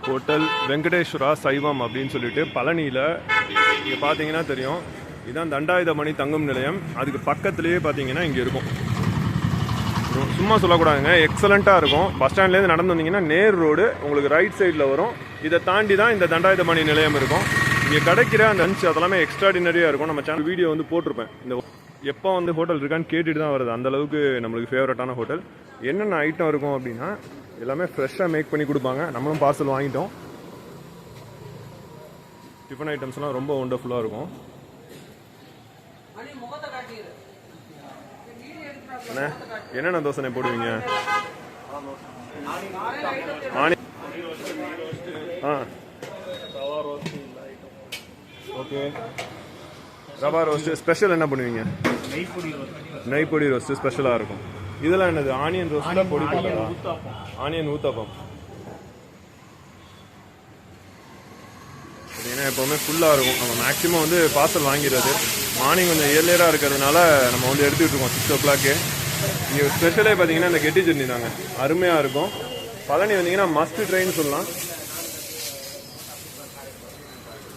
Hotel Venkateswara சைவம் அப்படின்னு சொல்லிட்டு பழனியில் இங்கே பார்த்தீங்கன்னா தெரியும். இதுதான் தண்டாயுதபாணி தங்கும் நிலையம். அதுக்கு பக்கத்துலேயே பார்த்தீங்கன்னா இங்கே இருக்கும். சும்மா சொல்லக்கூடாதுங்க, எக்ஸலண்ட்டாக இருக்கும். பஸ் ஸ்டாண்ட்லேருந்து நடந்து வந்தீங்கன்னா நேர் ரோடு உங்களுக்கு ரைட் சைடில் வரும். இதை தாண்டி தான் இந்த தண்டாயுதபாணி நிலையம் இருக்கும். இங்கே கிடைக்கிற அந்த லஞ்ச் அதெல்லாமே எக்ஸ்ட்ராடினரியாக இருக்கும். நம்ம சேனல் வீடியோ வந்து போட்டிருப்பேன். இந்த எப்போ வந்து ஹோட்டல் இருக்கான்னு கேட்டுட்டு தான் வருது. அந்தளவுக்கு நம்மளுக்கு ஃபேவரட்டான ஹோட்டல். என்னென்ன ஐட்டம் இருக்கும் அப்படின்னா எல்லாமே ஃப்ரெஷ்ஷாக மேக் பண்ணி கொடுப்பாங்க. நம்மளும் பார்சல் வாங்கிட்டோம். டிஃபன் ஐட்டம்ஸ்லாம் ரொம்ப ஒண்டர்ஃபுல்லாக இருக்கும். என்னென்ன தோசை போடுவீங்க? ஓகே, ரவா ரோஸ்ட் ஸ்பெஷல் என்ன பண்ணுவீங்க? நெய்ப்பொடி ரோஸ்ட் ஸ்பெஷலாக இருக்கும். இதெல்லாம் என்னது? ஆனியன் ரோஸ்ட்ல பொடி போட்டதா? ஆனியன் ஊத்தாப்பம். பார்த்தீங்கன்னா எப்போவுமே ஃபுல்லாக இருக்கும். நம்ம மேக்ஸிமம் வந்து பார்சல் வாங்கிடுறது. மார்னிங் கொஞ்சம் இயர்லியராக இருக்கிறதுனால நம்ம வந்து எடுத்துகிட்டு இருக்கோம் 6 o'clock. இங்கே ஸ்பெஷலே பார்த்தீங்கன்னா இந்த கெட்டி சட்னி தாங்க, அருமையாக இருக்கும். பழனி வந்தீங்கன்னா மஸ்ட் ட்ரைன்னு சொல்லலாம்.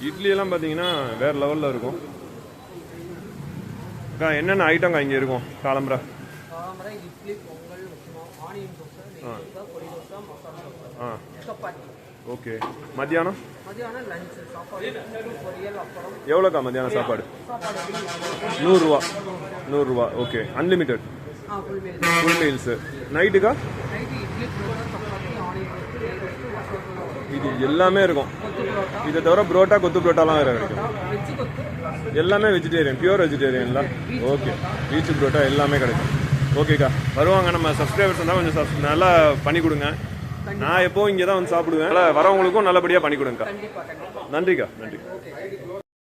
இட்லியெல்லாம் பார்த்தீங்கன்னா வேறு லெவலில் இருக்கும். அக்கா என்னென்ன ஐட்டம்க்கா இங்கே இருக்கும்? காலம்பரை இட்லி, பொங்கல், ஆனியன் தோசை, பொடி தோசை, மசாலா சப்பாத்தி. ஓகே. மத்தியானம் லஞ்ச் சாப்பாடு, பொரியல், அப்புறம் எவ்வளோக்கா மத்தியானம் சாப்பாடு? 100 ரூபா. 100 ரூபா. ஓகே. Unlimited full meals. நைட்டுக்கா? இட்லி, சப்பாத்தி, ஆனியன் இது எல்லாமே இருக்கும். இதை தவிர புரோட்டா, கொத்து புரோட்டாலாம் வேறு கிடைக்கும். எல்லாமே வெஜிடேரியன், பியூர் வெஜிடேரியன்ல. ஓகே. பீச் புரோட்டா எல்லாமே கிடைக்கும். ஓகேக்கா, வருவாங்க நம்ம சப்ஸ்கிரைபர்ஸ் இருந்தால் கொஞ்சம் நல்லா பண்ணி கொடுங்க. நான் எப்போ இங்கே தான் வந்து சாப்பிடுவேன். வரவங்களுக்கும் நல்லபடியாக பண்ணி கொடுங்கக்கா. நன்றிக்கா, நன்றி.